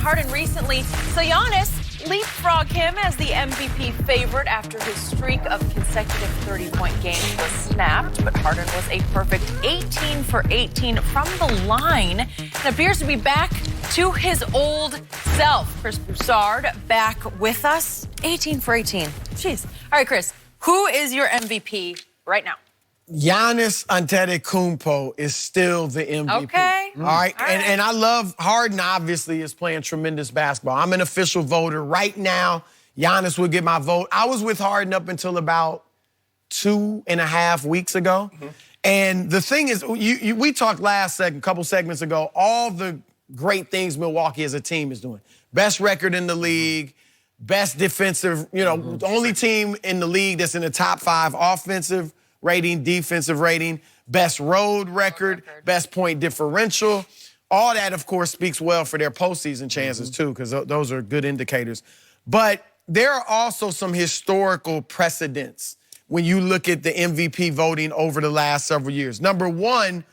Harden recently. So Giannis leapfrogged him as the MVP favorite after his streak of consecutive 30-point games was snapped. But Harden was a perfect 18 for 18 from the line and appears to be back to his old self. Chris Broussard back with us. 18 for 18. Jeez. All right, Chris, who is your MVP right now? Giannis Antetokounmpo is still the MVP. Okay. All right. And I love Harden, obviously, is playing tremendous basketball. I'm an official voter. Right now, Giannis would get my vote. I was with Harden up until about 2.5 weeks ago. And the thing is, we talked couple segments ago, all the great things Milwaukee as a team is doing. Best record in the league, best defensive, the only team in the league that's in the top 5 offensive rating, defensive rating, best road record, best point differential. All that, of course, speaks well for their postseason chances, too, because those are good indicators. But there are also some historical precedents when you look at the MVP voting over the last several years. Number one,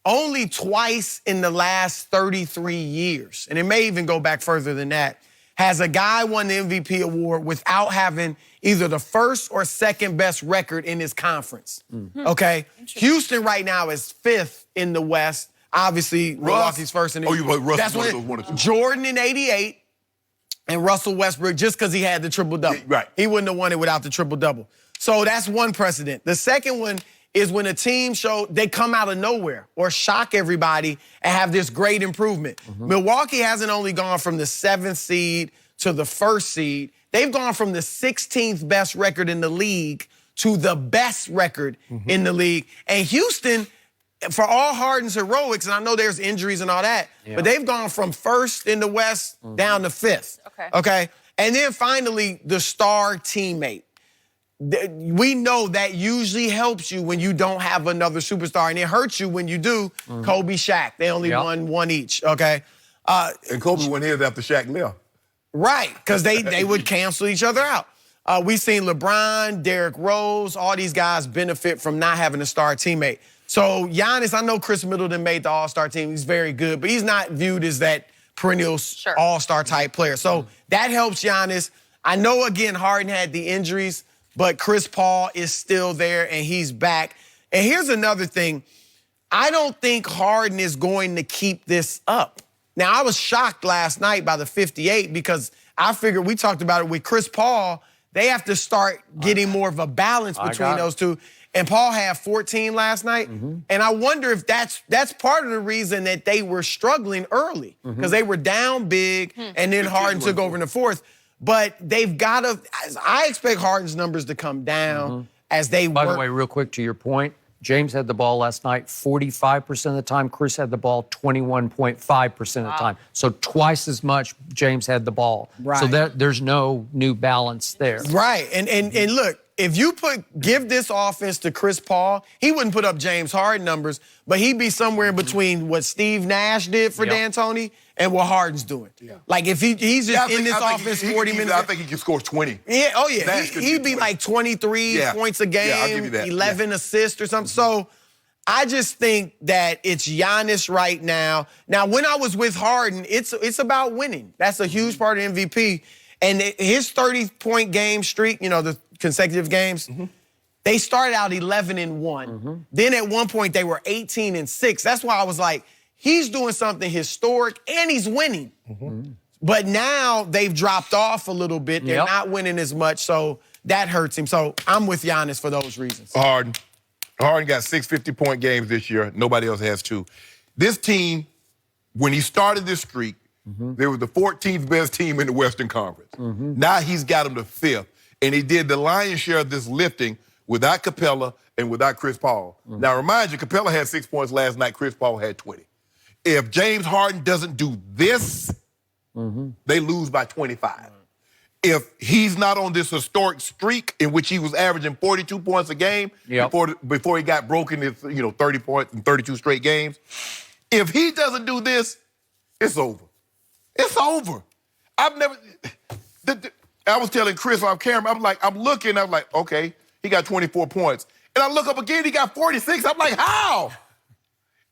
only twice in the last 33 years, and it may even go back further than that, has a guy won the MVP award without having either the first or second best record in his conference. Okay? Houston right now is 5th in the West. Obviously, Milwaukee's first in the you put Russ That's one what of those, one or two. Jordan in 88 and Russell Westbrook just because he had the triple-double. Yeah, right. He wouldn't have won it without the triple-double. So that's one precedent. The second one is when a team they come out of nowhere or shock everybody and have this great improvement. Milwaukee hasn't only gone from the 7th seed to the 1st seed. They've gone from the 16th best record in the league to the best record in the league. And Houston, for all Harden's heroics, and I know there's injuries and all that, but they've gone from 1st in the West down to 5th. Okay? And then finally, the star teammate. We know that usually helps you when you don't have another superstar, and it hurts you when you do. Kobe, Shaq, they only won one each, okay? And Kobe went his after Shaq left. Right, because they would cancel each other out. We've seen LeBron, Derrick Rose, all these guys benefit from not having a star teammate. So Giannis, I know Chris Middleton made the All-Star team. He's very good, but he's not viewed as that perennial All-Star type player. So that helps Giannis. I know, again, Harden had the injuries, but Chris Paul is still there, and he's back. And here's another thing. I don't think Harden is going to keep this up. Now, I was shocked last night by the 58 because I figured we talked about it with Chris Paul. They have to start getting more of a balance between those two. And Paul had 14 last night. And I wonder if that's part of the reason that they were struggling early because they were down big and then Harden took over in the 4th. But they've got to – I expect Harden's numbers to come down as they work. By the way, real quick to your point, James had the ball last night 45% of the time. Chris had the ball 21.5% of the time. So twice as much James had the ball. Right. So there's no new balance there. Right. And look, if you give this offense to Chris Paul, he wouldn't put up James Harden numbers, but he'd be somewhere in between what Steve Nash did for D'Antoni and what Harden's doing. Like if he's just in this offense 40 minutes. I think he can score 20. Yeah, oh yeah. Nash He'd be like 23 points a game, I'll give you that. 11 assists or something. So I just think that it's Giannis right now. Now, when I was with Harden, it's about winning. That's a huge part of MVP. And his 30-point game streak, the consecutive games, they started out 11-1. Then at one point they were 18-6. That's why I was like, he's doing something historic and he's winning. But now they've dropped off a little bit. They're not winning as much, so that hurts him. So I'm with Giannis for those reasons. Harden got 6 50-point games this year. Nobody else has 2. This team, when he started this streak, they were the 14th best team in the Western Conference. Now he's got them to 5th. And he did the lion's share of this lifting without Capella and without Chris Paul. Now, remind you, Capella had 6 points last night. Chris Paul had 20. If James Harden doesn't do this, they lose by 25. If he's not on this historic streak in which he was averaging 42 points a game before he got broken his 30 points in 32 straight games, if he doesn't do this, it's over. It's over. I was telling Chris off camera, I'm looking, I'm like, okay, he got 24 points. And I look up again, he got 46. I'm like, how?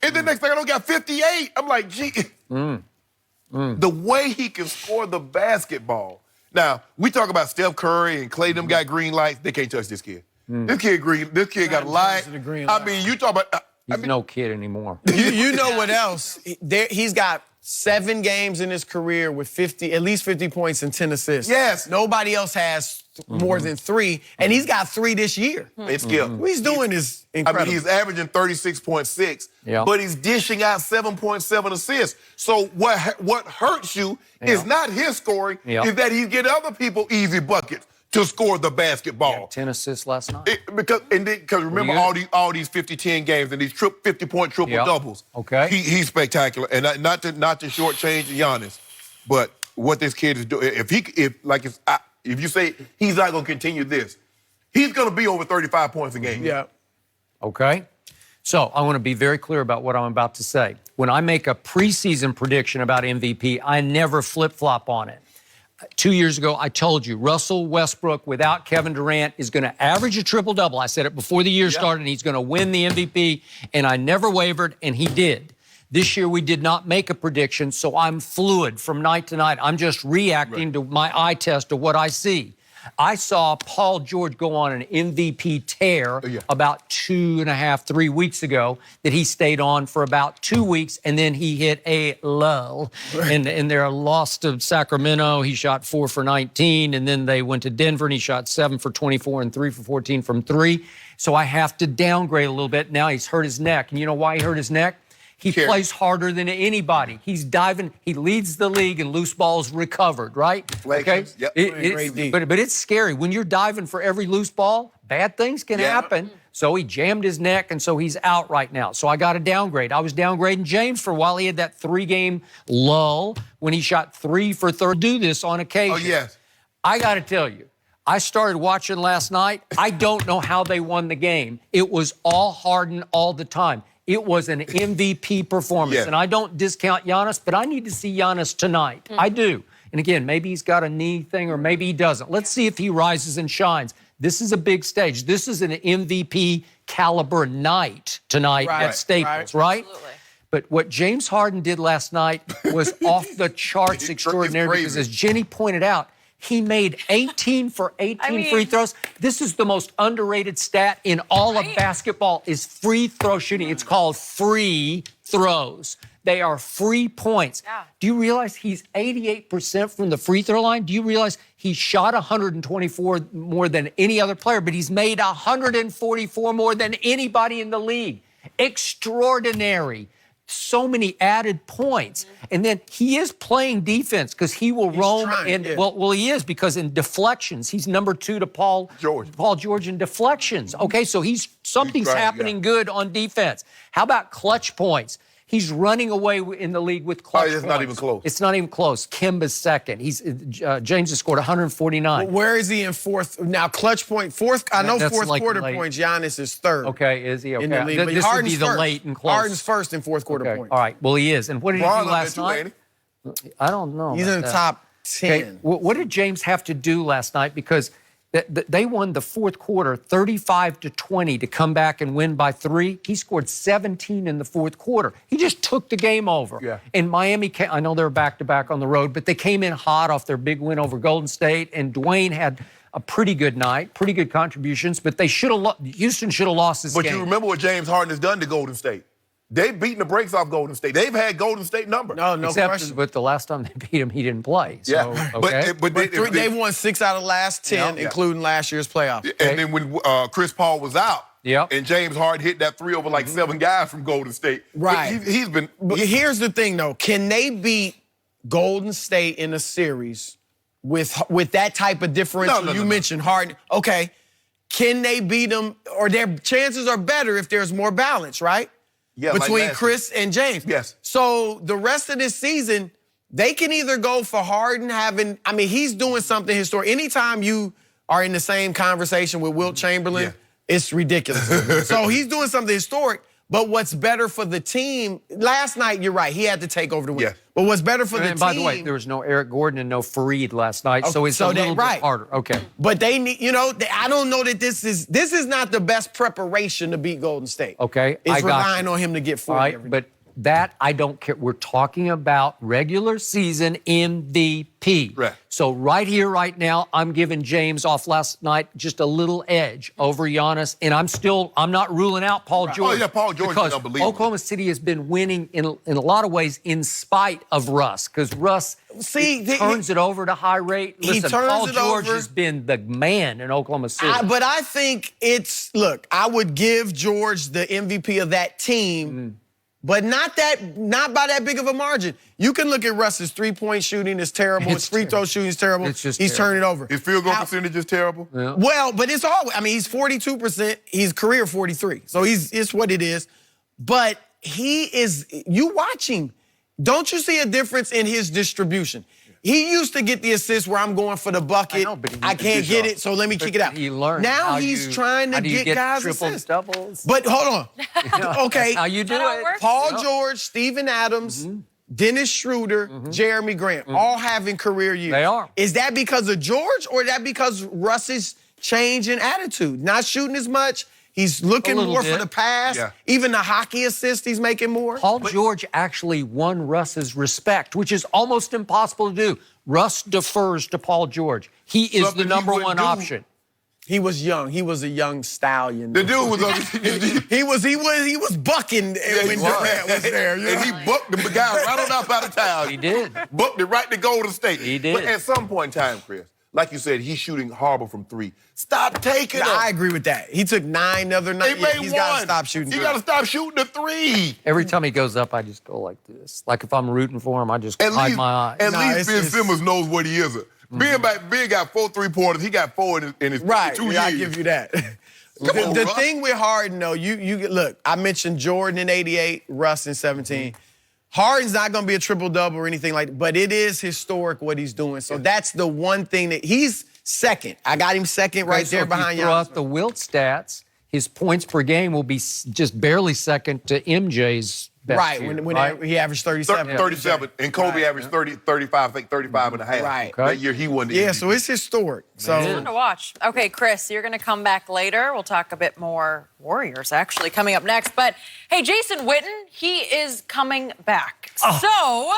And then next thing I know, he got 58. I'm like, gee. The way he can score the basketball. Now, we talk about Steph Curry and Klay, them got green lights. They can't touch this kid. This kid got a light. I mean, you talk about... He's no kid anymore. You know what else? He's got 7 games in his career with at least 50 points and 10 assists. Yes. Nobody else has more than 3, and he's got 3 this year. It's Skip. What he's doing is incredible. I mean, he's averaging 36.6, but he's dishing out 7.7 assists. So what hurts you is not his scoring, is that he's getting other people easy buckets to score the basketball. 10 assists last night. Because remember all these 50-10 games and these 50-point triple-doubles. Okay. He's spectacular. And not to shortchange Giannis, but what this kid is doing, if you say he's not going to continue this, he's going to be over 35 points a game. Yeah. Okay? So I want to be very clear about what I'm about to say. When I make a preseason prediction about MVP, I never flip-flop on it. 2 years ago, I told you, Russell Westbrook without Kevin Durant is going to average a triple-double. I said it before the year started, and he's going to win the MVP, and I never wavered, and he did. This year, we did not make a prediction, so I'm fluid from night to night. I'm just reacting to my eye test of what I see. I saw Paul George go on an MVP tear about 2.5, 3 weeks ago that he stayed on for about 2 weeks, and then he hit a lull. And their loss to Sacramento, he shot 4 for 19, and then they went to Denver, and he shot 7 for 24 and 3 for 14 from 3. So I have to downgrade a little bit. Now he's hurt his neck. And you know why he hurt his neck? He plays harder than anybody. He's diving. He leads the league in loose balls recovered, right? Okay. But it's scary. When you're diving for every loose ball, bad things can happen. So he jammed his neck, and so he's out right now. So I got to downgrade. I was downgrading James for a while. He had that 3-game lull when he shot 3 for 30. Do this on occasion. Oh, yes. I got to tell you, I started watching last night. I don't know how they won the game. It was all Harden all the time. It was an MVP performance. And I don't discount Giannis, but I need to see Giannis tonight. I do. And again, maybe he's got a knee thing or maybe he doesn't. Let's see if he rises and shines. This is a big stage. This is an MVP caliber night tonight at Staples, right? Absolutely. But what James Harden did last night was off the charts extraordinary because, as Jenny pointed out, he made 18 for 18 free throws. This is the most underrated stat in all of basketball is free throw shooting. It's called free throws. They are free points. Do you realize he's 88% from the free throw line? Do you realize he shot 124 more than any other player, but he's made 144 more than anybody in the league? Extraordinary. So many added points. And then he is playing defense because he will roam. Well, he is because in deflections, he's number 2 to Paul George in deflections. Okay, so something's happening good on defense. How about clutch points? He's running away in the league with clutch points. It's not even close. It's not even close. Kemba's second. James has scored 149. Well, where is he in fourth? Now, clutch point, fourth. I know fourth quarter points. Giannis is third. Okay, is he? Okay. In the league. But this would be the first. late and close. Harden's first in fourth quarter points. All right. Well, he is. And what did he do last night? I don't know. He's in the top 10. Okay. What did James have to do last night? Because they won the fourth quarter 35-20 to come back and win by 3. He scored 17 in the fourth quarter. He just took the game over. And Miami, I know they're back-to-back on the road, but they came in hot off their big win over Golden State, and Dwayne had a pretty good night, pretty good contributions, but Houston should have lost this game. But you remember what James Harden has done to Golden State. They've beaten the brakes off Golden State. They've had Golden State number. No question. But the last time they beat him, he didn't play. So, But they won 6 out of the last 10, including last year's playoffs. And then when Chris Paul was out, and James Harden hit that 3 over like 7 guys from Golden State. Right. He's been... But here's the thing, though. Can they beat Golden State in a series with that type of differential? You mentioned Harden. Okay. Can they beat them? Or their chances are better if there's more balance, right? Between Chris and James. So the rest of this season, they can either go for Harden he's doing something historic. Anytime you are in the same conversation with Wilt Chamberlain, it's ridiculous. So he's doing something historic, but what's better for the team, last night, you're right, he had to take over the win. But what's better for the team... By the way, there was no Eric Gordon and no Fareed last night, so it's a little bit harder. Okay. But they need, I don't know that this is not the best preparation to beat Golden State. Okay, It's relying on him to get 40 every day. that I don't care. We're talking about regular season MVP. Right. So right here, right now, I'm giving James off last night just a little edge over Giannis, and I'm not ruling out Paul George. Oh, yeah, Paul George is because unbelievable. Oklahoma City has been winning in a lot of ways in spite of Russ, because Russ turns it over to high rate. Listen, Paul George has been the man in Oklahoma City. But I think look, I would give George the MVP of that team, but not by that big of a margin. You can look at Russ's three-point shooting is terrible. His free throw shooting is terrible. He's turning it over. His field goal percentage is terrible. Yeah. Well, but it's always, he's 42%. He's career 43. So it's what it is. But you watch him. Don't you see a difference in his distribution? He used to get the assist where I'm going for the bucket. I can't get it, so let me kick it out. He learned. Now he's trying to get guys assists. Doubles. But hold on. Okay. How you do it? Paul George, Steven Adams, Dennis Schroeder, Jeremy Grant, all having career years. They are. Is that because of George, or is that because Russ's change in attitude? Not shooting as much. He's looking more for the pass. Yeah. Even the hockey assist, he's making more. Paul George actually won Russ's respect, which is almost impossible to do. Russ defers to Paul George. He is the number one option. He was young. He was a young stallion. The dude was he was bucking when Durant was there. And he bucked the guy right on up out of town. He did. Bucked it right to Golden State. He did. But at some point in time, Chris, like you said, he's shooting horrible from three. Stop taking them. I agree with that. He took 9 other nights. He's got to stop shooting. He got to stop shooting the three. Every time he goes up, I just go like this. Like if I'm rooting for him, I just hide my eyes. At least Ben Simmons knows what he is. Ben got 4 3-pointers. He got 4 in his 2 years. I give you that. The thing with Harden, though, you look, I mentioned Jordan in 88, Russ in 17. Harden's not going to be a triple-double or anything like that, but it is historic what he's doing. So that's the one thing that he's second. I got him second right there behind you. Throw out the Wilt stats, his points per game will be just barely second to MJ's best year, when he averaged 37. 37, and Kobe averaged 35, I think 35 and a half. Right. That year he won the Yeah, MVP. so it's historic. So It's fun to watch. Okay, Chris, you're going to come back later. We'll talk a bit more Warriors, actually, coming up next. But, hey, Jason Witten, he is coming back. So,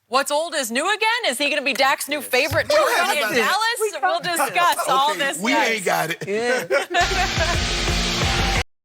what's old is new again? Is he going to be Dak's new favorite target in Dallas? We'll discuss all this We next. ain't got it. Yeah.